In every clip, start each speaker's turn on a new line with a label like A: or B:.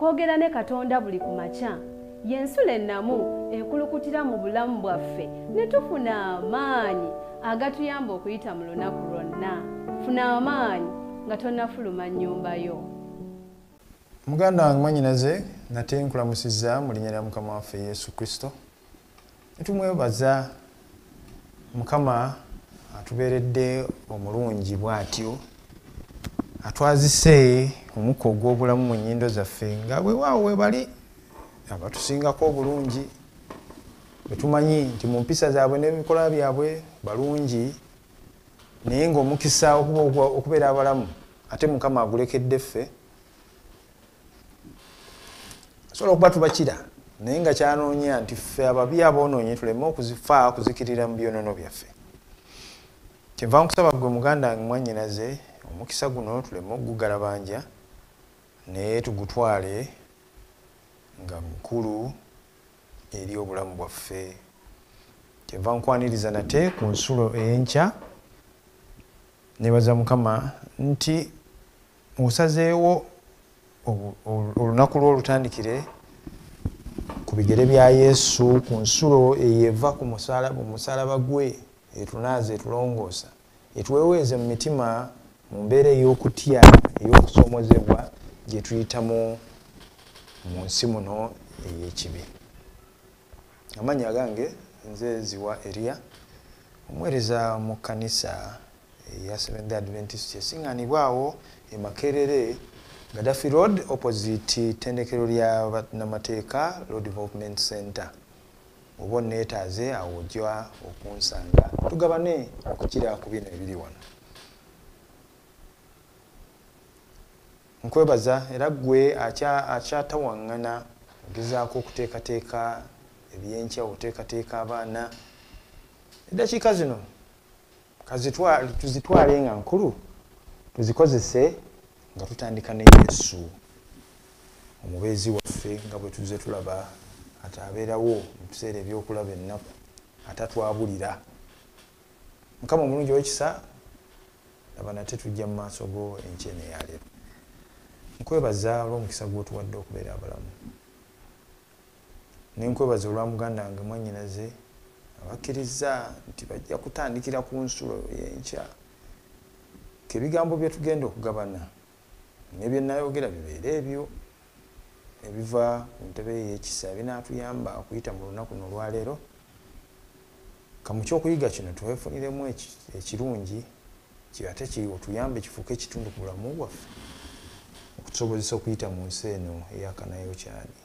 A: okwogera ne Katonda buli ku makya y'ensula ennamu ekulukutira mu bulamu bwaffe ne tufuna amaanyi agatuyamba okuyita mu lunaku lwonna. Funa amaanyi nga tonnafuluma nnyumba yo.
B: Muganda wange mwannyinaze nate nkulamusizza mu linnya lya Mukama waffe Yesu Kristo. Netumwebaza Mukama atubeeredde omulungi bw'atyo, atwazise omukka ogw'obulamu mu nnyindo zaffe nga weewaawo webali abatusingako obulungi, betumanyi nti mu mpisa zaabwe n'ebikolwa byabwe balungi, naye ng'omukisa okubeera abalamu ate Mukama agulekedde ffe. Asobola okuba tubakira naye nga kyanoonya nti ffe ababi aboonoonye tuleme okuzifa kuzikirira mu byonoono byaffe. Kyenva nkusaba gwe muganda wange mwannyinaze omukisa guno tuleme okugugalabanja naye tugutwale nga mukulu eri obulamu bwaffe. Kyenva nkwaniriza nate ku nsulo ey'enkya nebaza Mukama nti osazeewo olunaku lw'olutandikire ku bigere bya Yesu ku nsulo eyeva ku musalaba gwe etunaaza etulongoosa etuweweeze mu mitima mu mbeera ey'okutya ey'okusoomozebwa gye tuyitamu mu nsi muno ey'ekibi. Amannya gange nze Ziwa Elia, omuweereza mu kkanisa eya Seventh-day Adventist esinganibwawo e Makerere, Gaddafi Road, opposite tendekero lya bannamateeka Law Development Center. Oba onneetaaze awo ojja okunsanga tugabane okukira ku bino ebiri wano. Nkwebaza era ggwe akyatawaŋŋana ogezaako okuteekateeka ebyenkya, okuteekateeka abaana. Eddakiika zino tuzitwale nga nkulu, tuzikozese nga tutandika ne Yesu omubeezi waffe nga bwe tuzze tulaba ate abeerawo mu biseera ebyokulaba ennaku atatwabulira. Mukama omulungi ow'ekisa, laba nate tujja mu maaso go enkya eno eya leero. Nkwebaza olw'omukisa gw'otuwadde okubeera abalamu. Ne nkwebaza olwa muganda wange mwannyinaze abakkiriza nti bajja kutandikira ku nsulo y'enkya. Ebigambo bye tugenda okugabana ne bye nayogera bibeere ebyo ebiva ku ntebe y'ekisa binaatuyamba okuyita mu lunaku luno olwaleero. Kamu ky'okuyiga kino twefuniremu ekirungi ate otuyambe kifuuke ekitundu ku bulamu bwaffe okutusobozesa okuyita mu nsi eno eyakanayo kyali.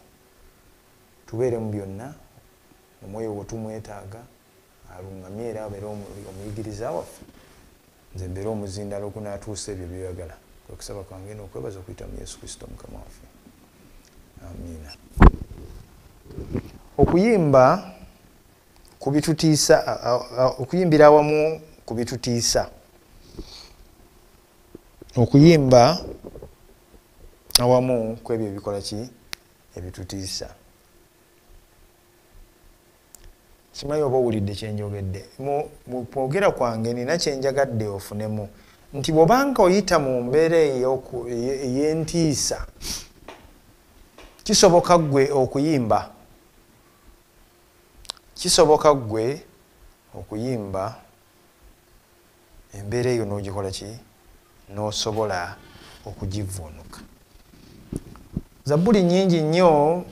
B: Tubeere mu byonna omwoyo gwe tumwetaaga alungamye era abeere omuyigiriza waffe. Nze mbeere omuzindalo ogunaatuusa ebyo byeyagala. Okusaba kwange n'okwebaza okuyita mu Yesu Kristo Mukama waffe. Amiina. Okuyimba ku bitutiisa, okuyimbira awamu ku bitutiisa. Okuyimba awamu ku ebyo ebikola ki ebitutiisa. Simanyi oba owulidde kye njogedde. Mu kwogera kwange nina kye njagadde ofunemu nti bw'obanga oyita mu mbeera ey'entiisa kisoboka ggwe okuyimba. Kisoboka ggwe okuyimba embeera eyo n'ogikola ki? N'osobola okugivvuunuka. Zabbuli nnyingi nnyo,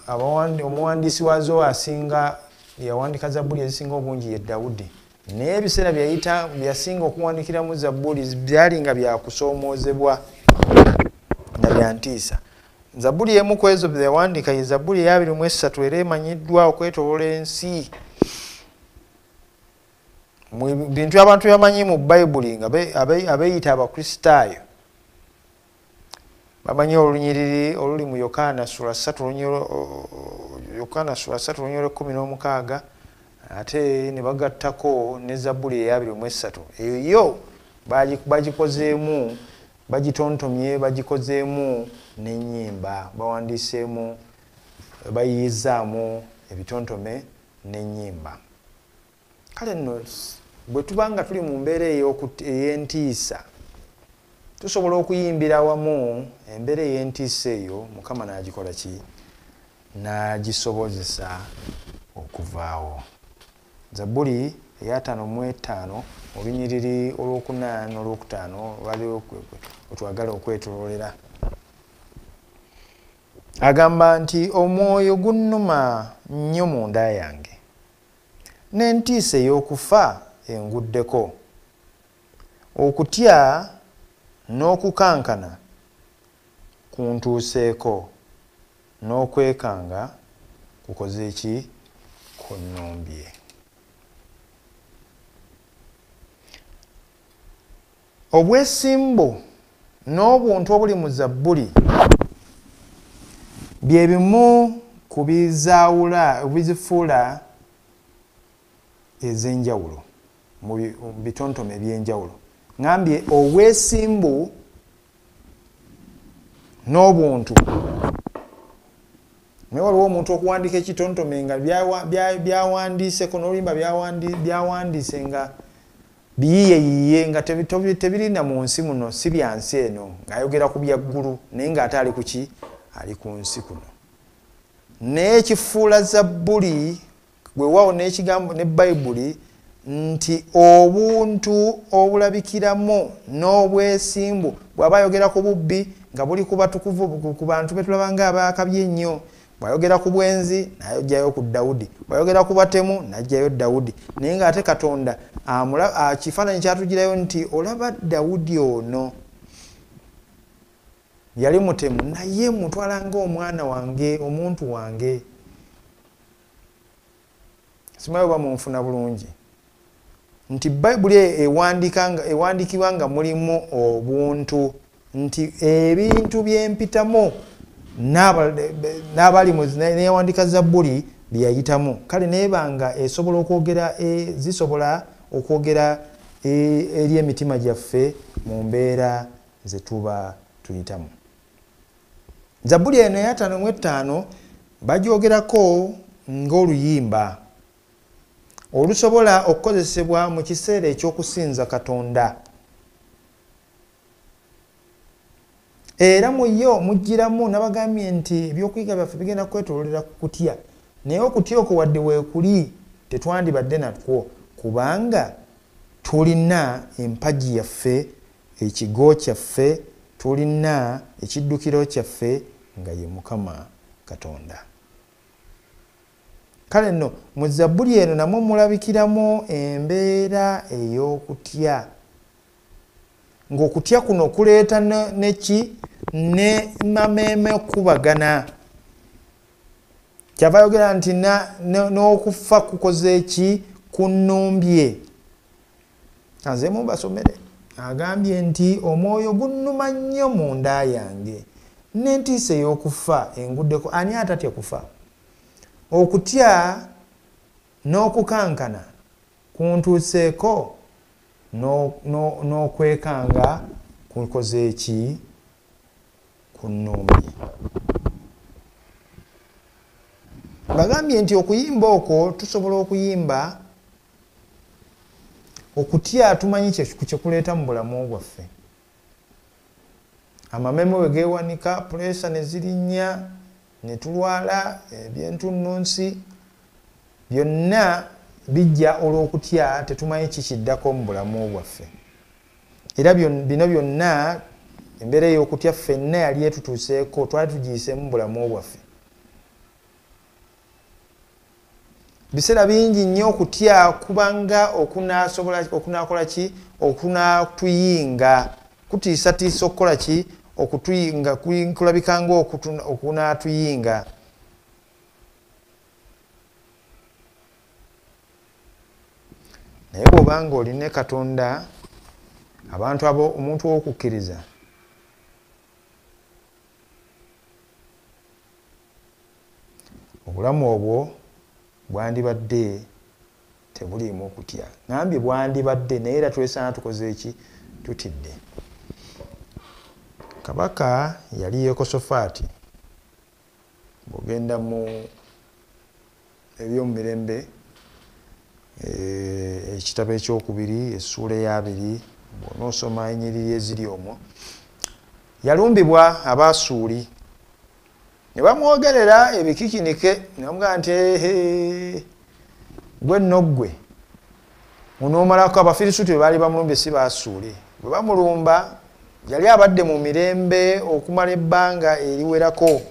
B: omuwandiisi waazo asinga yawandiika Zabbuli ezisinga obungi ye Dawudi. Naye ebiseera byasinga okuwandikiramu Zabbuli byali nga byakusoomoozebwa nga bya ntiisa. Zabbuli emu ku ezo bye yawandiika ye Zabbuli eya 23 era emanyiddwa okwetooloola ensi. Mu bintu abantu bamanyi mu Bayibuli nga abeeyita Abakristaayo bamanyi olunyiriri oluli mu Yokaana sura 3 olunyolo 16 ate ne bagattako ne Zabbuli eya 23. Eyo bagikozeemu, bagitontomye, bagikozeemu n'ennyimba, bawandiiseemu, bayiyizaamu ebitontome n'ennyimba. Kale nno bwe tuba nga tuli mu mbeera ey'entiisa tusobola okuyimbira wamu embeera ey'entiisa eyo Mukama n'agikola ki n'agisobozesa okuvaawo. Zabbuli eya 55 olunyiriri olwokuna n'olwokutaano lwaliwo otwagala okwetololera. Agamba nti omwoyo gunnuma nnyo mu nda yange n'entiisa ey'okufa enguddeko, okutya n'okukankana kuntuuseeko, n'okwekanga kukoze ki kunnumbye. Obwesimbu n'obuntu obuli mu Zabbuli bye bimu ku bizifuula ez'enjawulo mu bitontome eby'enjawulo. Ngambye obwesimbu n'obuntu. Naye waliwo omuntu okuwandiika ekitontome nga byawandiiseko n'olimba byawandiise nga biyiyeyiye nga tebirina mu nsi muno, si bya nsi eno, ng'ayogera ku byaggulu naye ng'ate ali ku ki? Ali ku nsi kuno. Naye kifuula Zabbuli weewaawo n'ekigambo ne Bayibuli nti obuntu obulabikiramu n'obwesimbu bw'aba ayogera ku bubbi nga buli ku batukuvu ku bantu be tulaba ng'abaakabye ennyo, bw'ayogera ku bwenzi n'ajjayo ku Dawudi, bw'ayogera ku batemu n'ajjayo Dawudi. Naye ng'ate Katonda kifaananyi kyatugirayo nti olaba Dawudi ono yali mutemu naye mutwala ng'omwana wange, omuntu wange. Simanyi oba munfuna bulungi nti Bayibuli ewandikibwa nga mulimu obuntu, nti ebintu byempitamu n'abali neyawandika Zabbuli byeyayitamu. Kale neebanga zisobola okwogera eri emitima gyaffe mu mbeera ze tuba tuyitamu. Zabbuli eno eya 55 bagyogerako ng'oluyimba olusobola okukozesebwa mu kiseera eky'okusinza Katonda. Era mu yo mugiramu nabagambye nti ebyokuyiga byaffe bigenda kwetololera ku kutya, naye okutya okwo wadde weekuli tetwandibadde natwo, kubanga tulina empagi yaffe, ekigo kyaffe, tulina ekiddukiro kyaffe nga ye Mukama Katonda. Kale nno mu Zabbuli eno namwe mulabikiramu embeera ey'okutya, ng'okutya kuno kuleeta neki ne mameeme okubagana. Kyava ayogera nti n'okufa kukoze eki kunnumbye. Nzeemu mbasomere. Agambye nti omwoyo gunnuma nnyo mu nda yange n'entiisa ey'okufa enguddeko. Ani atatya kufa? Okutya n'okukankana kuntuuseeko, n'okwekanga kukoze eki kunnumbye. Bagambye nti okuyimba okwo tusobola okuyimba okutya tumanyi kyekuleeta mu bulamu bwaffe. Amameeme we geewanika, puleesa ne zirinnya, ne tulwala ebyentunnunsi, byonna bijja olw'okutya tetumanyi kikiddako mu bulamu bwaffe. Era bino byonna embeera ey'okutya ffenna yali etutuuseeko, twali tugiyiseemu mu bulamu bwaffe. Biseera bingi nnyo okutya kubanga okunaakola ki? Okunaatuyinga. Kutiisatiisa okukola ki? Okutuyinga, kulabika okunaatuyinga. Naye bw'obanga olina Katonda, abantu abo, omuntu w'okukkiriza, obulamu obwo bwandibadde tebuliimu okutya. Ngambye bwandibadde naye era twesaana tukoze eki? Tutidde. Kabaka yali Yekosafaati. Bw'ogenda mu ebyomumirembe ekitabo ekyokubiri essuula eya 2 bw'onoosoma ennyiriri eziri omwo. Yalumbibwa Abasuuli ne bamwogerera ebikikinike ne bamugamba nti gwe nno ggwe onoomalako. Abafirisuuti bwe baali bamulumbye si Basuuli. Bwe bamulumba yali abadde mu mirembe okumala ebbanga eriwerako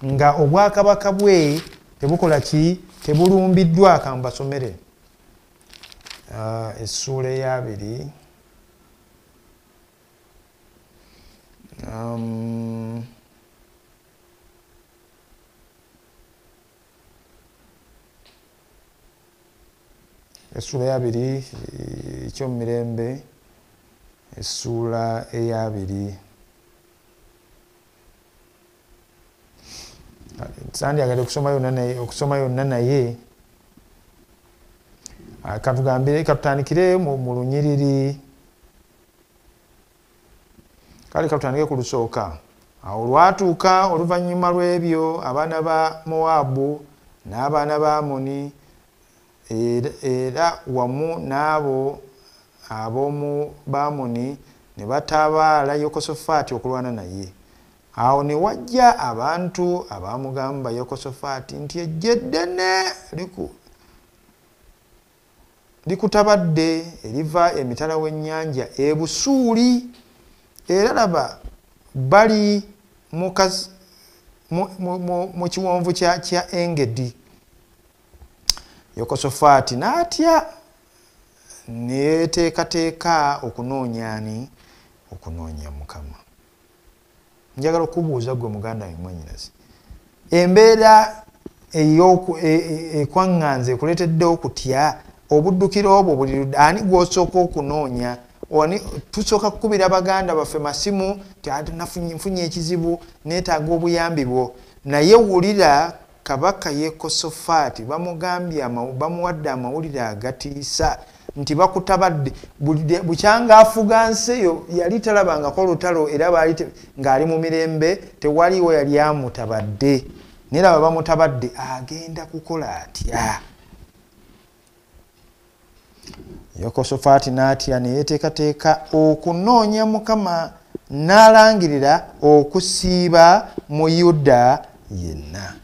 B: nga obwakabaka bwe tebukola ki, tebulumbiddwa. Kambasomere essuula eyabiri essuula eyabiri ekyomumirembe, essuula eyabiri. Sandyagadde okusoma yonna naye katutandikire mu lunyiriri, kale katutandike ku lusooka. Awo lwatuuka oluvannyuma lw'ebyo abaana ba Mowaabu n'abaana ba Amoni era wamu n'abo ab'omu Bamoni ne batabaala Yekosafaati okulwana naye. Awo ne wajja abantu abaamugamba Yekosafaati nti eggye ddene likutabadde eriva emitala w'ennyanja e Busuuli, era laba bali mu kiwonvu kya Engedi. Yekosafaati n'atya ne yeeteekateeka okunoonya Mukama. Njagala okubuuza gwe muganda wange mwannyinaze, embeera ekwaŋŋanze ekuleetedde okutya obuddukiro obwo buli ani gw'osooka okunoonya? Tusooka kukubira baganda baffe masimu ti nfunye ekizibu neetaaga obuyambi bwo, naye wulira Kabaka Yekosafaati bamuwadde amawulire agatiisa nti bakutabadde. Bukyanga afuga nsi eyo yali talabangako lutalo era baali ng'ali mu mirembe, tewaliwo yali amutabadde. Naye laba bamutabadde, agenda kukola atya? Yekosafaati n'atya ne yeeteekateeka okunoonya Mukama, n'alangirira okusiiba mu Yuda yenna.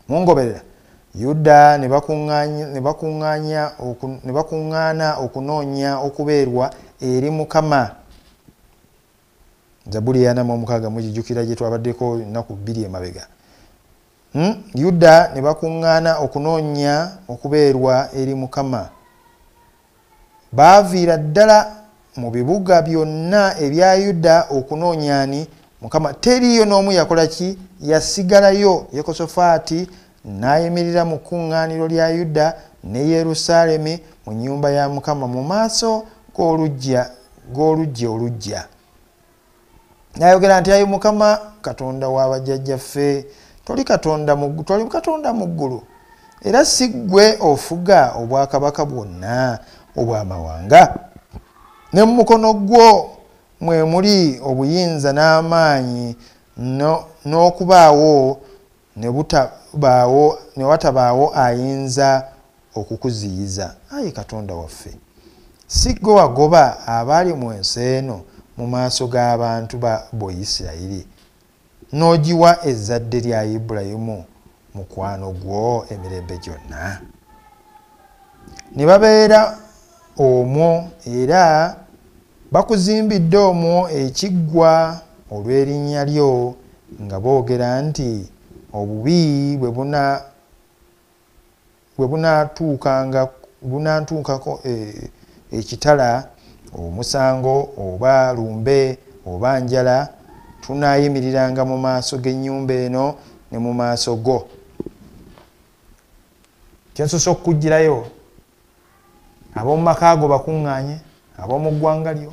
B: Mungoberera, Yuda ne bakuŋŋaana okunoonya okubeerwa eri Mukama. Zabuli ya 46 mugijjukira gye twabaddeko ennaku 2 emabega. Yuda ne bakuŋŋaana okunoonya okubeerwa eri Mukama. Baaviira ddala mu bibuga byonna ebya Yuda okunoonya Mukama. Teriyo n'omu yakola ki? Yasigalayo. Yekosafaati n'ayimirira mu kkuŋŋaaniro lya Yuda ne Yerusaalemi mu nnyumba ya Mukama mu maaso g'oluggya olujja. N'ayogera nti, ayi Mukama Katonda wa bajjajjaffe, toli Katonda mu ggulu, era si ggwe ofuga obwakabaka bwonna obw'amawanga. Ne mu mukono gwo mwe muli obuyinza n'amaanyi, n'okubaawo ne watabaawo ayinza okukuziyiza. Ayi Katonda waffe, si ggwe wagoba abaali mu ensi eno mu maaso g'abantu ba Isirayiri, n'ogiwa ezzadde lya Ibulayimu mukwano gwo emirembe gyonna. Ne babeera omwo era bakuzimbidde omwo ekiggwa olw'erinnya lyo, nga boogera nti obubi bwe bunaatuukako ekitala, omusango oba lumbe oba njala, tunaayimiriranga mu maaso g'ennyumba eno ne mu maaso go. Kyensosa okukugirayo, ab'omu maka go bakuŋŋaanye, ab'omu ggwanga lyo,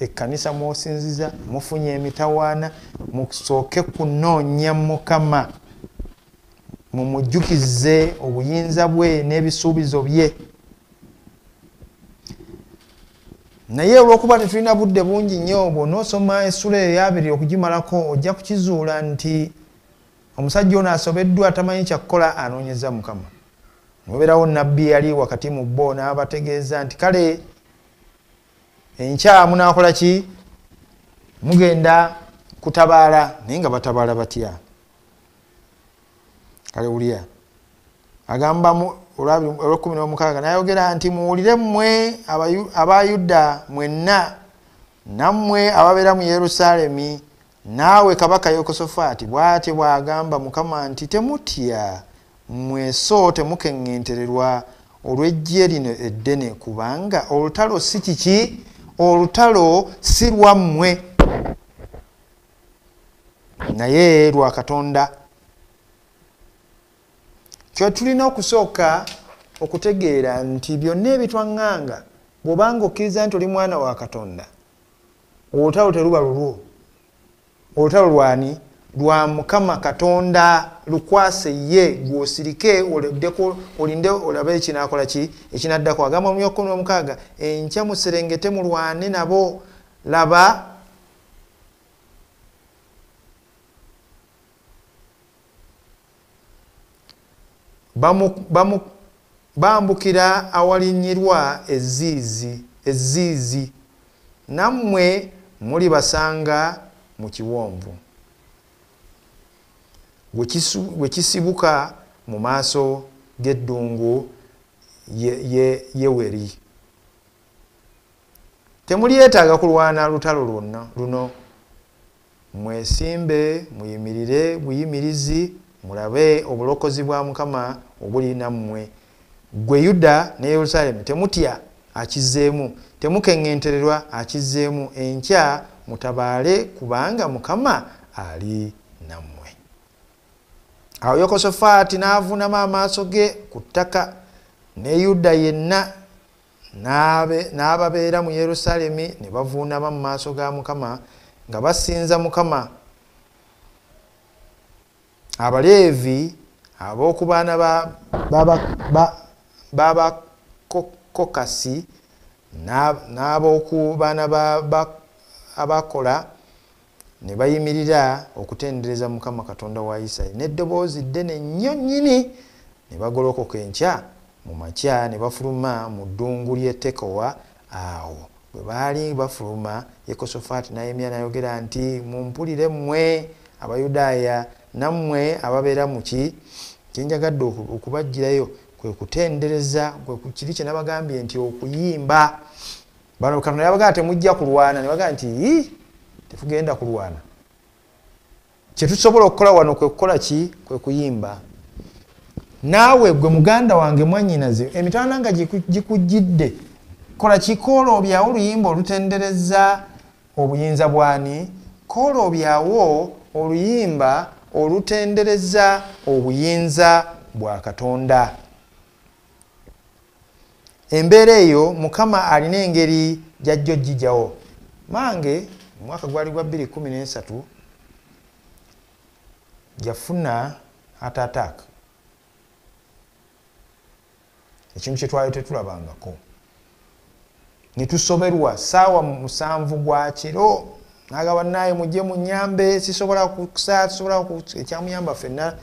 B: ekkanisa mw'osinziza, mufunye emitawaana, musooke kunoonya Mukama, mumujjukize obuyinza bwe n'ebisuubizo bye. Naye olw'okuba tetulina budde bungi nnyo, bw'onoosoma essula eyabiri okugimalako ojja kukizuula nti omusajja ono asobeddwa tamanyi kyakukola, anoonyeza Mukama. Nobeerawo nnabbi yali wakati mu bo n'abategeeza nti kale enkya munakola ki mugenda kutabaala naye nga batabaala batya kale wulya agamba olw'ekumi n'omukaaga nayogera nti muwulire mmwe abayuda mwenna nammwe ababeera mu Yerusaalemi naawe kabaka Yekosafaati bw'atyo bw'agamba Mukama nti temutya mmwe so temukeŋŋentererwa olw'eggye lino eddene kubanga olutalo si kiki olutalo si lwammwe naye lwa Katonda. Kyo tulina okusooka okutegeera nti byonna ebitwaŋŋanga bw'obanga okkiriza nti oli mwana wa Katonda olutalo teruba lulwo. Olutalo lwani? Lwa Mukama Katonda. Lukwase ye gw'osirike olinde olabe ekinakola ki ekinaddako. Agamba mu 16 enkya muserengete mulwane nabo laba bambukira awalinyirwa ezziizi nammwe muli basanga mu kiwonvu bwe kisibuka mu maaso g'eddungu yeweri. Temulyetaaga kulwana lutalo luno. Mwesimbe muyimirire buyimirizi mulabe obulokozi bwa Mukama obuli nammwe. Gwe Yuda ne Yerusaalemi temutya akizzeemu, temukeŋŋentererwa akizzeemu. Enkya mutabaale kubanga Mukama ali nammwe. Awo Yekosafaati n'avuunama amaaso ge ku ttaka ne Yuda yenna n'ababeera mu Yerusaalemi ne bavuunama mu maaso ga Mukama nga basinza Mukama. Abaleevi ab'oku baana b'Abakokasi n'ab'oku baana Abakola ne bayimirira okutendereza Mukama Katonda wa Isirayiri n'eddoboozi ddene nnyo nnyini. Ne bagolokoka enkya mu makya ne bafuluma mu ddungu ly'e Tekowa. Awo bwe baali bafuluma Yekosafaati n'ayimira n'ayogera nti mumpulire mmwe Abayudaaya nammwe ababeera mu ki kyenjagadde okubajjirayo kwe kutendereza kiri kye nabagambye nti okuyimba. Bano Katonda yabagamba temujja kulwana ne bagamba nti tetugenda kulwana. Kye tusobola okukola wano kwe kukola ki? Kwe kuyimba. Naawe gwe muganda wange mwannyinaze emitwalo nga gikujjidde kola kikooloobyawo oluyimba olutendereza obuyinza bwani? Kooloobyawo oluyimba olutendereza obuyinza bwa Katonda. Embeera eyo Mukama alina engeri gy'ajja ogijjawo. Mange mwaka gwali gwa 2013 yafuna heart attack. Ekintu kye twali tetulabangako. Ne tusoberwa ssaawa 7 gwa kiro n'agamba naye mujje munyambe sisobola kukusa tusobola ekyamuyamba ffenna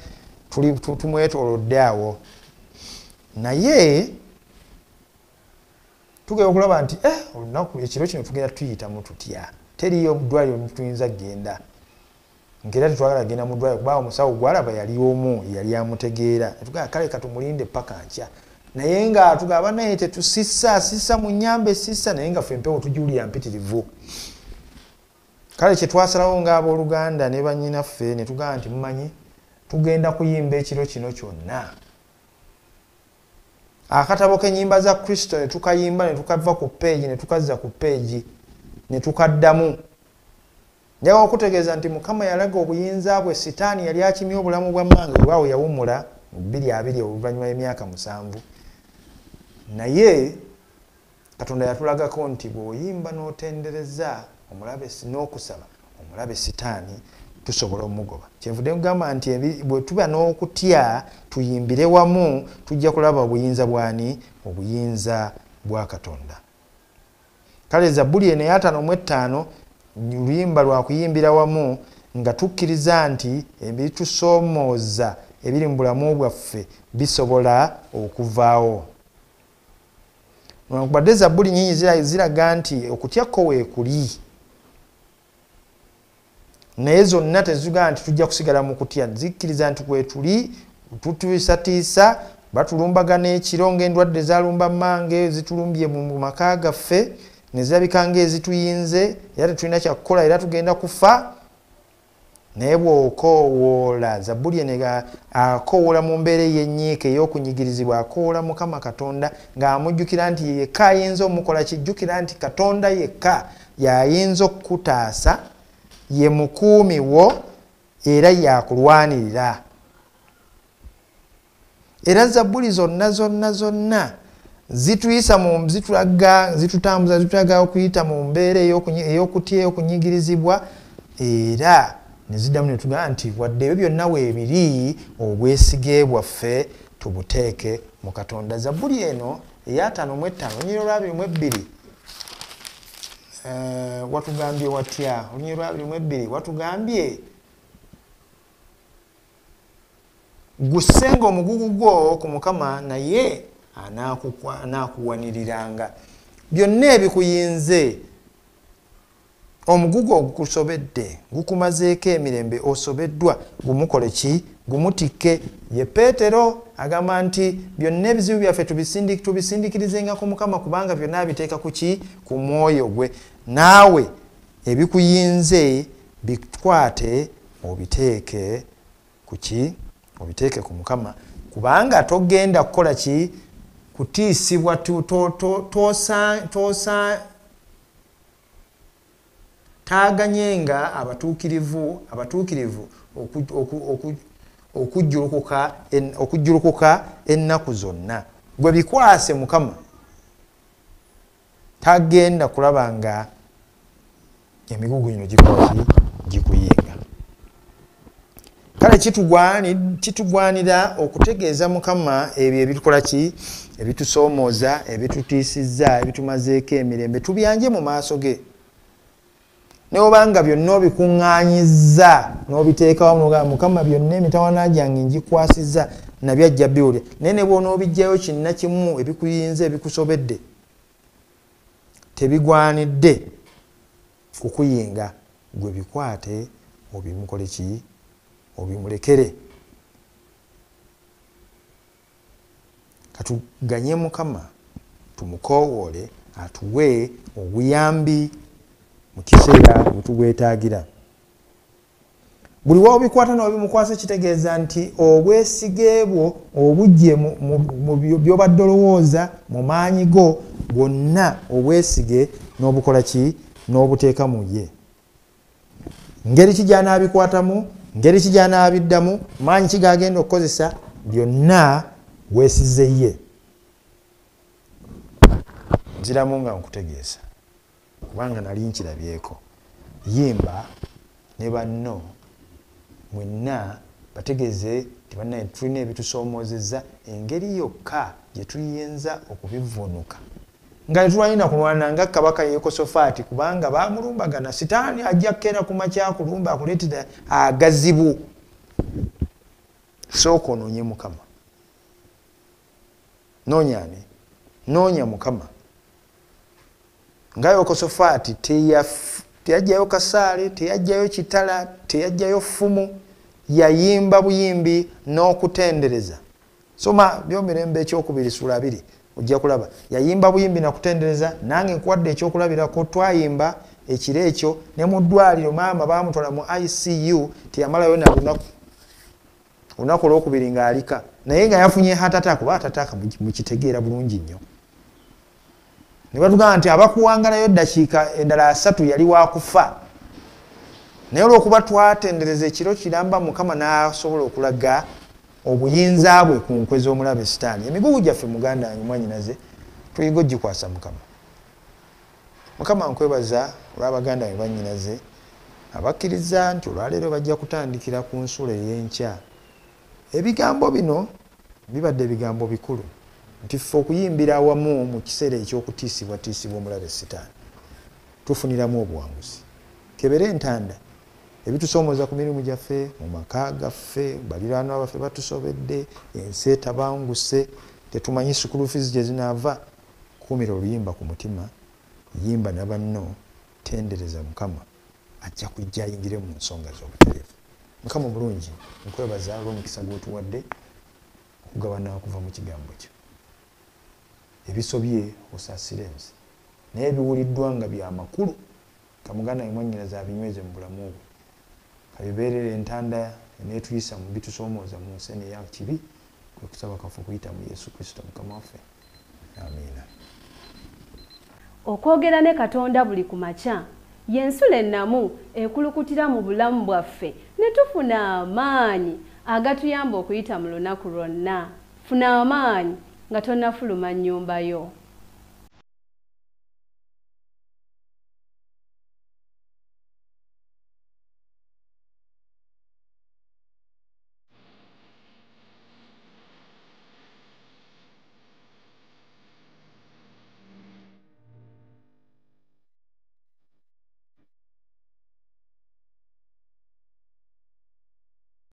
B: tumwetoolodde awo. Naye tugenda okulaba nti olunaku ekiro kino tugenda tuyitamu tutya. Teriyo ddwaliro tuyinza genda. Ngera tetwagala genda mu ddwaliro kuba omusawo gwalaba yali omu yali amutegeera. Netugamba kale katumulinde paka nkya. Naye nga tugamba naye tetusissa mu nnyambe sissa naye nga ffe empewo tugiwulira mpitirivu. Kale kye twasalawo ng'abooluganda ne bannyinaffe ne tugamba nti mumanyi tugenda kuyimba ekiro kino kyonna. Akatabo k'ennyimba za Kristo ne tukayimba ne tukava ku peegi ne tukazza ku peegi ne tukaddamu. Njaga okutegeeza nti Mukama yalaga obuyinza bwe Sitaani yali akimye obulamu bwa Mange bwawe yawummula mu 2020 oluvannyuma y'emyaka 7. Naye Katonda yatulagako nti bw'oyimba n'otendereza omulabe n'okusaba omulabe Sitaani tusobola omugoba. Kyenvudde nkugamba nti bwe tuba n'okutya tuyimbire wamu tujja kulaba obuyinza bwani? Obuyinza bwa Katonda. Kale Zabbuli eno eya 55 luyimba lwa kuyimbira wamu nga tukkiriza nti ebitusoomooza ebiri mu bulamu bwaffe bisobola okuvaawo. newankubadde zabbuli nyingi ziraga nti okutyakko weekuli, naye zonna tezigaa nti tujja kusigala mu kutya, zikkiriza nti kwetuli tutuisatiisa, batulumbagana ekiro ng'endwadde zalumba mmange zitulumbye mu maka gaffe ne zirabika ng'ezituyinze era tetulina kyakukola era tugenda kufa. Naye bw'okoowoola, Zabbuli eno akoowoola mu mbeera y'ennyiike ey'okunyigirizibwa, akoowoola Mukama Katonda ng'amujjukira nti yekka ayinza omukola kijjukira nti Katonda yekka y'ayinza okukutaasa, ye mukuumi wo era yakulwanirira. Era Zabbuli zonna zituyisa zitutambuza zitulaga okuyita mu mbeera ey'okutya ey'okunyigirizibwa, era ne ziddamu ne tugamba nti wadde ebyo byonna weebiri, obwesige bwaffe tubuteeke mu Katonda. Zabbuli eno eya 55 olunyiriri lwa 22 watugambye watya? Olunyiriri lwa 22 watugambye gusenga omugugu gwo ku Mukama naye anaakuwaniriranga. Byonna ebikuyinze, omugugu ogukusobedde gukumazeeko emirembe, osobeddwa, gumukole ki? Gumutikke. Ye Peetero agamba nti byonna ebizibu byaffe tubisindikirizenga ku Mukama kubanga byonna abiteeka ku ki? Ku mwoyo gwe. Naawe ebikuyinze bikwate obiteeke ku ki? Obiteeke ku Mukama kubanga togenda kukola ki? Kutiisibwa taaganyenga abatuukirivu okujjulukuka ennaku zonna. Gwe bikwase Mukama, tagenda kulaba nga emigugu gino gikuyinga. Kale kitugwanira okutegeeza Mukama ebyo ebitukola ki? Ebitusoomooza, ebitutiisizza, ebitumazeeko emirembe, tubyanje mu maaso ge. Neobanga byonna obikuŋŋaanyizza n'obiteekawo Mukama, byonna emitawaana gyange ngikwasizza, nabyo ajja biwulira. Naye ne bw'onoobijjayo kinnakimu ebikuyinza ebikusobedde, tebigwanidde kukuyinga, gwe bikwate obimukole ki? Obimulekere. Katuganye Mukama tumukowoole atuwe obuyambi mu kiseera bwe tugwetaagira. Buli waobikwata n'obimukwasa kitegeeza nti obwesige bwo obujje mu by'obadde olowooza mu maanyi go bwonna, obwesige n'obukola ki? N'obuteeka mu ye. Ngeri ki gy'anaabikwatamu, ngeri ki gy'anaabiddamu, maanyi ki g'agenda okukozesa, byonna weesize ye. Nziramu nga nkutegeeza kubanga nali nkirabyeko. Yimba ne banno mwenna bategeeze nti bannaye tulina ebitusoomozezza, engeri yokka gye tuyinza okubivunuka nga tetulina kulwana nga Kabaka Yekosafaati kubanga baamulumbagana. Sitaani ajja kkeera ku makya kulumba akuleetera agazibu. Sooka onoonye Mukama. Noonyane, noonya Mukama. Nga Yekosafaati teyajjayo kasaale, teyajjayo kitala, teyajjayo ffumu, yayimba buyimbi n'okutendereza. Soma Byomirembe ekyokubiri sula 2 ojja kulaba. Yayimba buyimbi nakutendereza, nange nkuwadde ekyokulabirako. Twayimba ekiro ekyo ne mu ddwaliro maama baamutwala mu ICU, teyamalayo na lunaku olwokubiri ng'alika, naye nga yafunye hatata kuba atataka mukitegeera bulungi nnyo. Ne batugamba nti abakuwangalayo eddakiika endala 3 yali wakufa. Naye olw'okuba twatendereza ekiro kiramba, Mukama n'asobola okulaga obuyinza bwe ku nkwe z'omulabe Sitaani. Emigugu gyaffe muganda wange mwannyinaze tuyiga ogikwasa Mukama. Mukama nkwebaza olw'abaganda be bannyinaze abakkiriza nti olwaleero bajja kutandikira ku nsulo ey'enkya. Ebigambo bino bibadde bigambo bikulu nti ffe okuyimbira awamu mu kiseera eky'okutiisibwatiisibwa omulabe Sitaani tufuniramu obuwanguzi. Kebere entanda ebitusoomooza ku mirimu gyaffe, mu maka gaffe, baliraanwa baffe batusobedde, ensi etabanguse, tetumanyi sukulu fees gye zinaava. kuumira oluyimba ku mutima, yimba na banno, tendereza Mukama, ajja kujja ayingire mu nsonga z'obutereevu. Mukama omulungi, nkwebaza olw'omukisa gw'otuwadde okugabana okuva mu kigambo kyo. Ebisobye osaasire nze, naye ebiwuliddwa nga bya makulu, kamuganda we mwannyinaze abinyweze mu bulamu bwe, kabibeerere entanda eneetuyisa mu bitusoomooza mu nsi eya kibi, kwe kusaba kwaffe okuyita mu Yesu Kristo Mukama waffe. Amiina.
A: Okwogera ne Katonda buli ku makya y'ensula ennamu ekulukutira mu bulamu bwaffe ne tufuna amaanyi agatuyamba okuyita mu lunaku lwonna. Funa amaanyi nga tonnafuluma nnyumba yo.